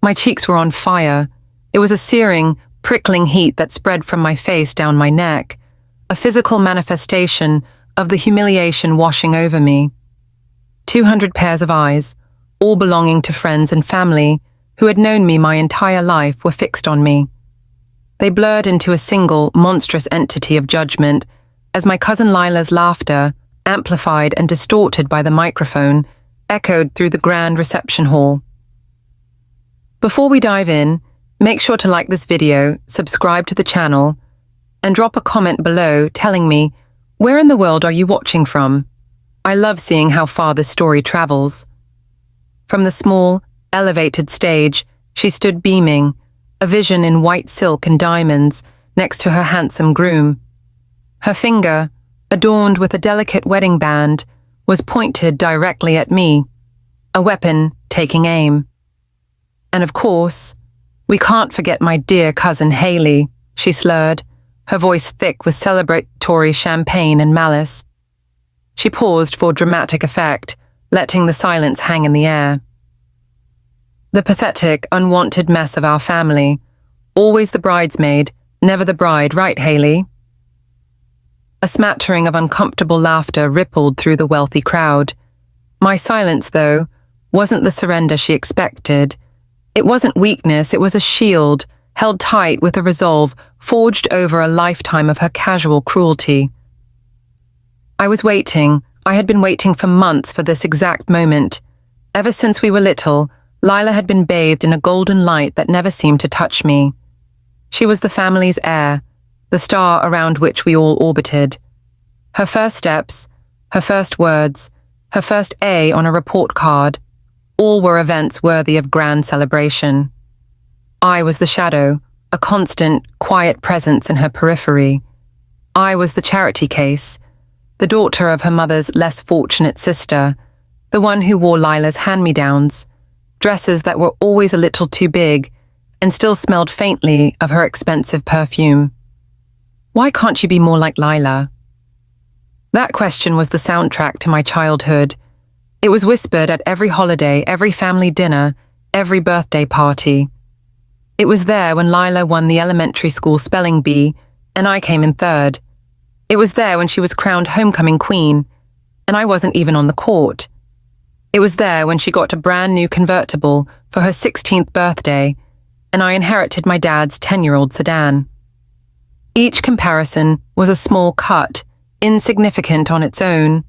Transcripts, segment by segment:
My cheeks were on fire. It was a searing, prickling heat that spread from my face down my neck, a physical manifestation of the humiliation washing over me. 200 pairs of eyes, all belonging to friends and family who had known me my entire life, were fixed on me. They blurred into a single, monstrous entity of judgment as my cousin Lila's laughter, amplified and distorted by the microphone, echoed through the grand reception hall. Before we dive in, make sure to like this video, subscribe to the channel, and drop a comment below telling me, where in the world are you watching from? I love seeing how far this story travels. From the small, elevated stage, she stood beaming, a vision in white silk and diamonds, next to her handsome groom. Her finger, adorned with a delicate wedding band, was pointed directly at me, a weapon taking aim. And of course, we can't forget my dear cousin Haley, she slurred, her voice thick with celebratory champagne and malice. She paused for dramatic effect, letting the silence hang in the air. The pathetic, unwanted mess of our family. Always the bridesmaid, never the bride, right, Haley? A smattering of uncomfortable laughter rippled through the wealthy crowd. My silence, though, wasn't the surrender she expected. It wasn't weakness, it was a shield, held tight with a resolve forged over a lifetime of her casual cruelty. I was waiting. I had been waiting for months for this exact moment. Ever since we were little, Lila had been bathed in a golden light that never seemed to touch me. She was the family's heir, the star around which we all orbited. Her first steps, her first words, her first A on a report card, all were events worthy of grand celebration. I was the shadow, a constant, quiet presence in her periphery. I was the charity case, the daughter of her mother's less fortunate sister, the one who wore Lila's hand-me-downs, dresses that were always a little too big and still smelled faintly of her expensive perfume. Why can't you be more like Lila? That question was the soundtrack to my childhood. It was whispered at every holiday, every family dinner, every birthday party. It was there when Lila won the elementary school spelling bee and I came in third. It was there when she was crowned homecoming queen and I wasn't even on the court. It was there when she got a brand new convertible for her 16th birthday and I inherited my dad's 10-year-old sedan. Each comparison was a small cut, insignificant on its own,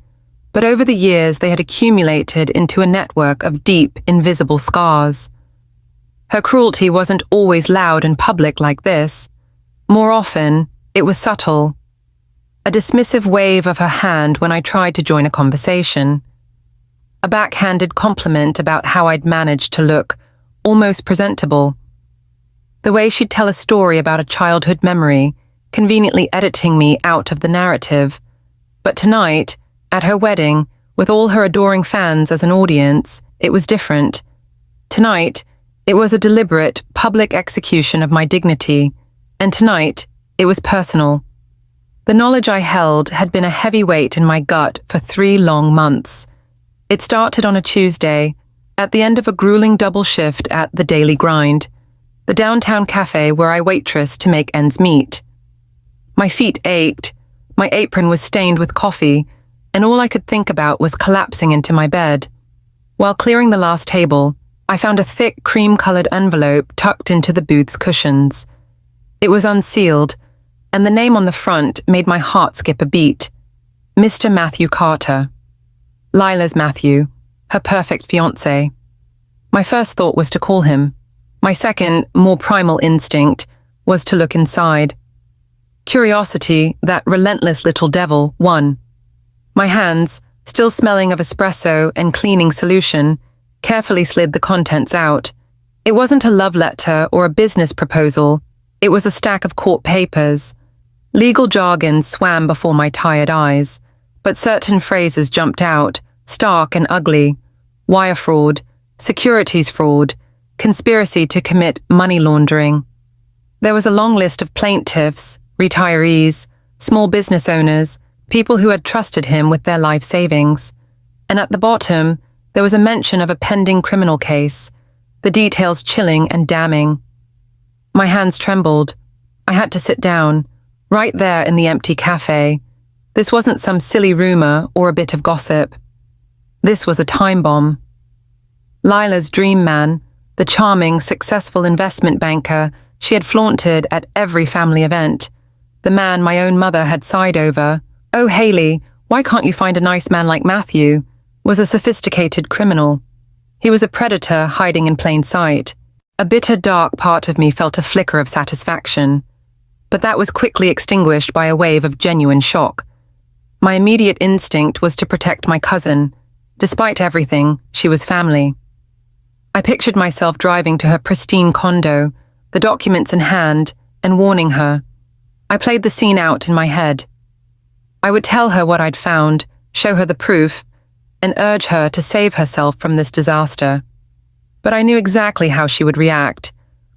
but over the years they had accumulated into a network of deep, invisible scars. Her cruelty wasn't always loud and public like this. More often, it was subtle. A dismissive wave of her hand when I tried to join a conversation. A backhanded compliment about how I'd managed to look almost presentable. The way she'd tell a story about a childhood memory, conveniently editing me out of the narrative. But tonight, at her wedding, with all her adoring fans as an audience, it was different. Tonight, it was a deliberate, public execution of my dignity, and tonight, it was personal. The knowledge I held had been a heavy weight in my gut for 3 long months. It started on a Tuesday, at the end of a grueling double shift at The Daily Grind, the downtown cafe where I waitressed to make ends meet. My feet ached, my apron was stained with coffee, and all I could think about was collapsing into my bed. While clearing the last table, I found a thick cream-colored envelope tucked into the booth's cushions. It was unsealed, and the name on the front made my heart skip a beat. Mr. Matthew Carter. Lila's Matthew, her perfect fiancé. My first thought was to call him. My second, more primal instinct, was to look inside. Curiosity, that relentless little devil, won. My hands, still smelling of espresso and cleaning solution, carefully slid the contents out. It wasn't a love letter or a business proposal. It was a stack of court papers. Legal jargon swam before my tired eyes, but certain phrases jumped out, stark and ugly. Wire fraud, securities fraud, conspiracy to commit money laundering. There was a long list of plaintiffs, retirees, small business owners, people who had trusted him with their life savings. And at the bottom, there was a mention of a pending criminal case, the details chilling and damning. My hands trembled. I had to sit down, right there in the empty cafe. This wasn't some silly rumor or a bit of gossip. This was a time bomb. Lila's dream man, the charming, successful investment banker she had flaunted at every family event, the man my own mother had sighed over, "Oh, Haley, why can't you find a nice man like Matthew?" was a sophisticated criminal. He was a predator hiding in plain sight. A bitter, dark part of me felt a flicker of satisfaction, but that was quickly extinguished by a wave of genuine shock. My immediate instinct was to protect my cousin. Despite everything, she was family. I pictured myself driving to her pristine condo, the documents in hand, and warning her. I played the scene out in my head. I would tell her what I'd found, show her the proof, and urge her to save herself from this disaster. But I knew exactly how she would react.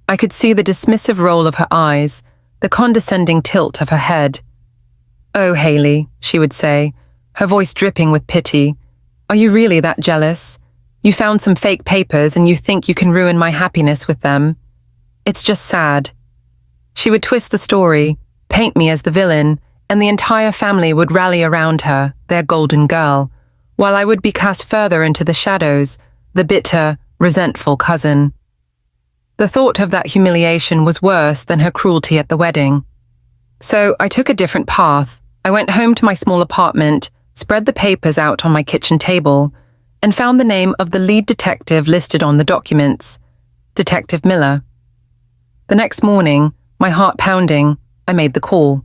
I could see the dismissive roll of her eyes, the condescending tilt of her head. "Oh, Haley," she would say, her voice dripping with pity. "Are you really that jealous? You found some fake papers and you think you can ruin my happiness with them? It's just sad." She would twist the story, paint me as the villain, and the entire family would rally around her, their golden girl, while I would be cast further into the shadows, the bitter, resentful cousin. The thought of that humiliation was worse than her cruelty at the wedding. So I took a different path. I went home to my small apartment, spread the papers out on my kitchen table, and found the name of the lead detective listed on the documents, Detective Miller. The next morning, my heart pounding, I made the call.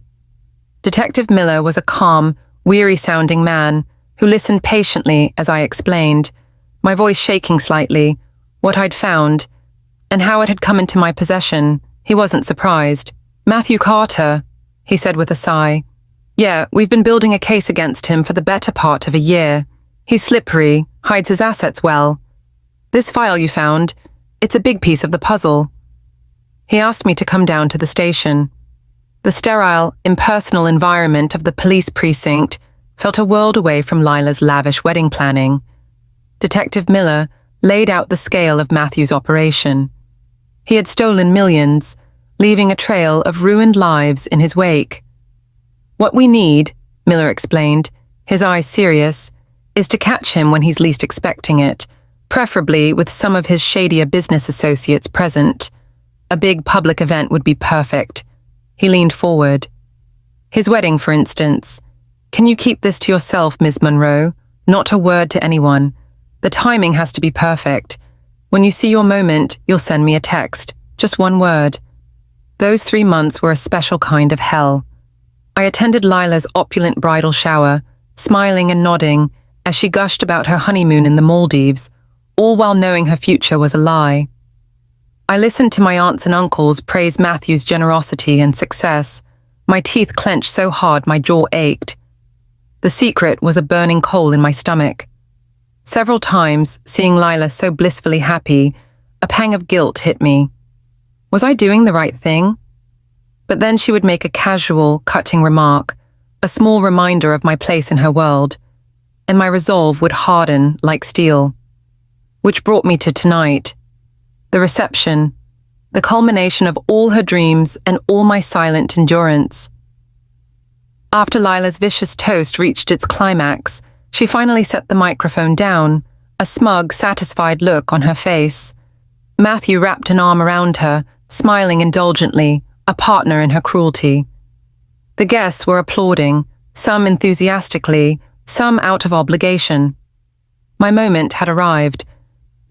Detective Miller was a calm, weary-sounding man who listened patiently as I explained, my voice shaking slightly, what I'd found, and how it had come into my possession. He wasn't surprised. "Matthew Carter," he said with a sigh. "Yeah, we've been building a case against him for the better part of a year. He's slippery, hides his assets well. This file you found, it's a big piece of the puzzle." He asked me to come down to the station. The sterile, impersonal environment of the police precinct felt a world away from Lila's lavish wedding planning. Detective Miller laid out the scale of Matthew's operation. He had stolen millions, leaving a trail of ruined lives in his wake. "What we need," Miller explained, his eyes serious, "is to catch him when he's least expecting it, preferably with some of his shadier business associates present. A big public event would be perfect." He leaned forward. "His wedding, for instance. Can you keep this to yourself, Ms. Monroe? Not a word to anyone. The timing has to be perfect. When you see your moment, you'll send me a text. Just one word." Those 3 months were a special kind of hell. I attended Lila's opulent bridal shower, smiling and nodding as she gushed about her honeymoon in the Maldives, all while knowing her future was a lie. I listened to my aunts and uncles praise Matthew's generosity and success. My teeth clenched so hard my jaw ached. The secret was a burning coal in my stomach. Several times, seeing Lila so blissfully happy, a pang of guilt hit me. Was I doing the right thing? But then she would make a casual, cutting remark, a small reminder of my place in her world, and my resolve would harden like steel. Which brought me to tonight. The reception, the culmination of all her dreams and all my silent endurance. After Lila's vicious toast reached its climax, she finally set the microphone down, a smug, satisfied look on her face. Matthew wrapped an arm around her, smiling indulgently, a partner in her cruelty. The guests were applauding, some enthusiastically, some out of obligation. My moment had arrived.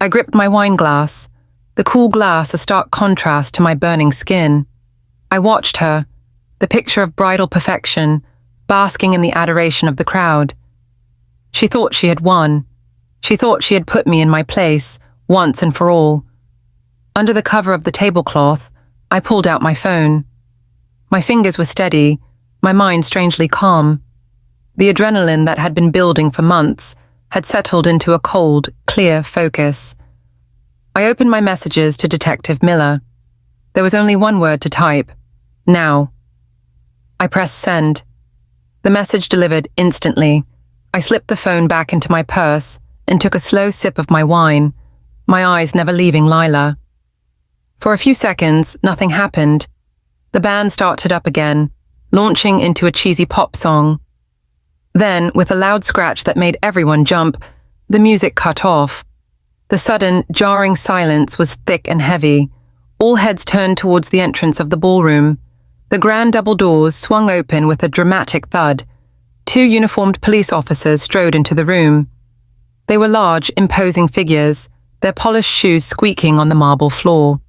I gripped my wine glass, the cool glass a stark contrast to my burning skin. I watched her, the picture of bridal perfection, basking in the adoration of the crowd. She thought she had won. She thought she had put me in my place, once and for all. Under the cover of the tablecloth, I pulled out my phone. My fingers were steady, my mind strangely calm. The adrenaline that had been building for months had settled into a cold, clear focus. I opened my messages to Detective Miller. There was only one word to type. Now. I pressed send. The message delivered instantly. I slipped the phone back into my purse and took a slow sip of my wine. my eyes never leaving Lila. For a few seconds, nothing happened. The band started up again, launching into a cheesy pop song. Then, with a loud scratch that made everyone jump, the music cut off. The sudden, jarring silence was thick and heavy. All heads turned towards the entrance of the ballroom. The grand double doors swung open with a dramatic thud. 2 uniformed police officers strode into the room. They were large, imposing figures, their polished shoes squeaking on the marble floor.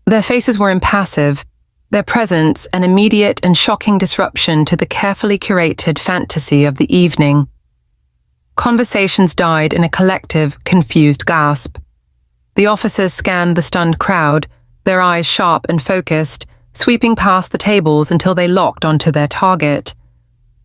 Their faces were impassive, their presence an immediate and shocking disruption to the carefully curated fantasy of the evening. Conversations died in a collective, confused gasp. The officers scanned the stunned crowd, their eyes sharp and focused, sweeping past the tables until they locked onto their target.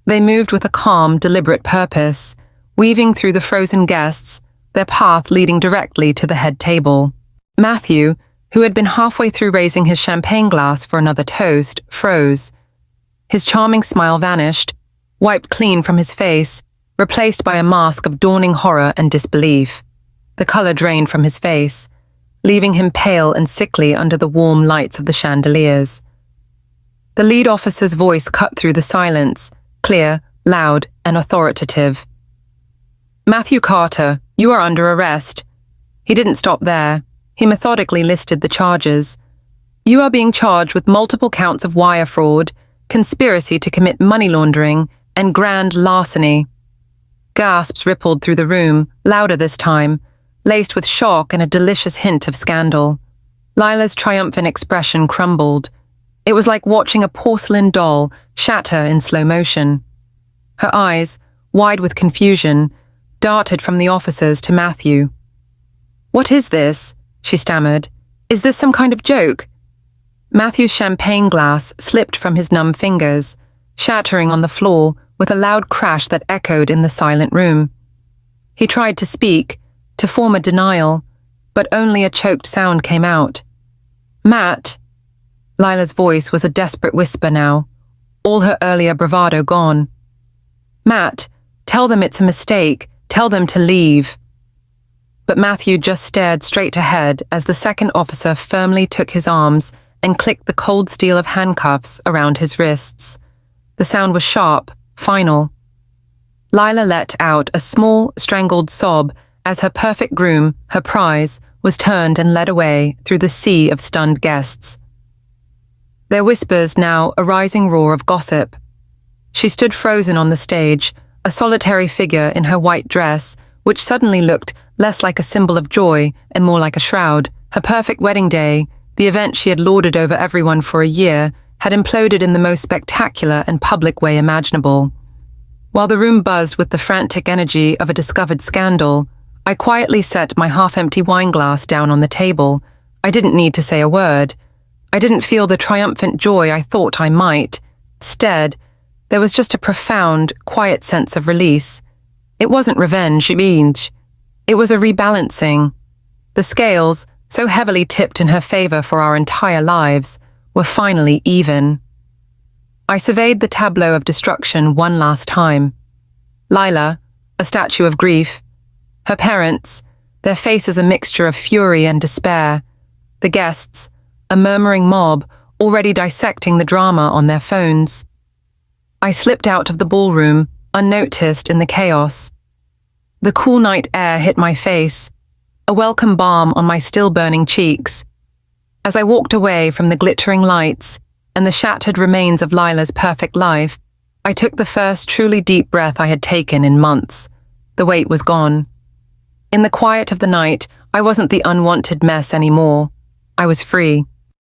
They moved with a calm, deliberate purpose, weaving through the frozen guests, their path leading directly to the head table. Matthew, who had been halfway through raising his champagne glass for another toast, froze. His charming smile vanished, wiped clean from his face, replaced by a mask of dawning horror and disbelief. The color drained from his face, leaving him pale and sickly under the warm lights of the chandeliers. The lead officer's voice cut through the silence, clear, loud, and authoritative. "Matthew Carter, you are under arrest." He didn't stop there. He methodically listed the charges. "You are being charged with multiple counts of wire fraud, conspiracy to commit money laundering, and grand larceny." Gasps rippled through the room, louder this time, laced with shock and a delicious hint of scandal. Lila's triumphant expression crumbled. It was like watching a porcelain doll shatter in slow motion. Her eyes, wide with confusion, darted from the officers to Matthew. "What is this?" she stammered. "Is this some kind of joke?" Matthew's champagne glass slipped from his numb fingers, shattering on the floor with a loud crash that echoed in the silent room. He tried to speak, to form a denial, but only a choked sound came out. "Matt." Lila's voice was a desperate whisper now, all her earlier bravado gone. "Matt, tell them it's a mistake. Tell them to leave." But Matthew just stared straight ahead as the second officer firmly took his arms and clicked the cold steel of handcuffs around his wrists. The sound was sharp, final. Lila let out a small, strangled sob as her perfect groom, her prize, was turned and led away through the sea of stunned guests. Their whispers now a rising roar of gossip. She stood frozen on the stage, a solitary figure in her white dress, which suddenly looked less like a symbol of joy and more like a shroud. Her perfect wedding day, the event she had lauded over everyone for a year, had imploded in the most spectacular and public way imaginable. While the room buzzed with the frantic energy of a discovered scandal, I quietly set my half-empty wine glass down on the table. I didn't need to say a word. I didn't feel the triumphant joy I thought I might. Instead, there was just a profound, quiet sense of release. It wasn't revenge, it was a rebalancing. The scales, so heavily tipped in her favor for our entire lives, were finally even. I surveyed the tableau of destruction one last time. Lila, a statue of grief. Her parents, their faces a mixture of fury and despair. The guests, a murmuring mob, already dissecting the drama on their phones. I slipped out of the ballroom, unnoticed in the chaos. The cool night air hit my face, a welcome balm on my still-burning cheeks. As I walked away from the glittering lights and the shattered remains of Lila's perfect life, I took the first truly deep breath I had taken in months. The weight was gone. In the quiet of the night, I wasn't the unwanted mess anymore. I was free.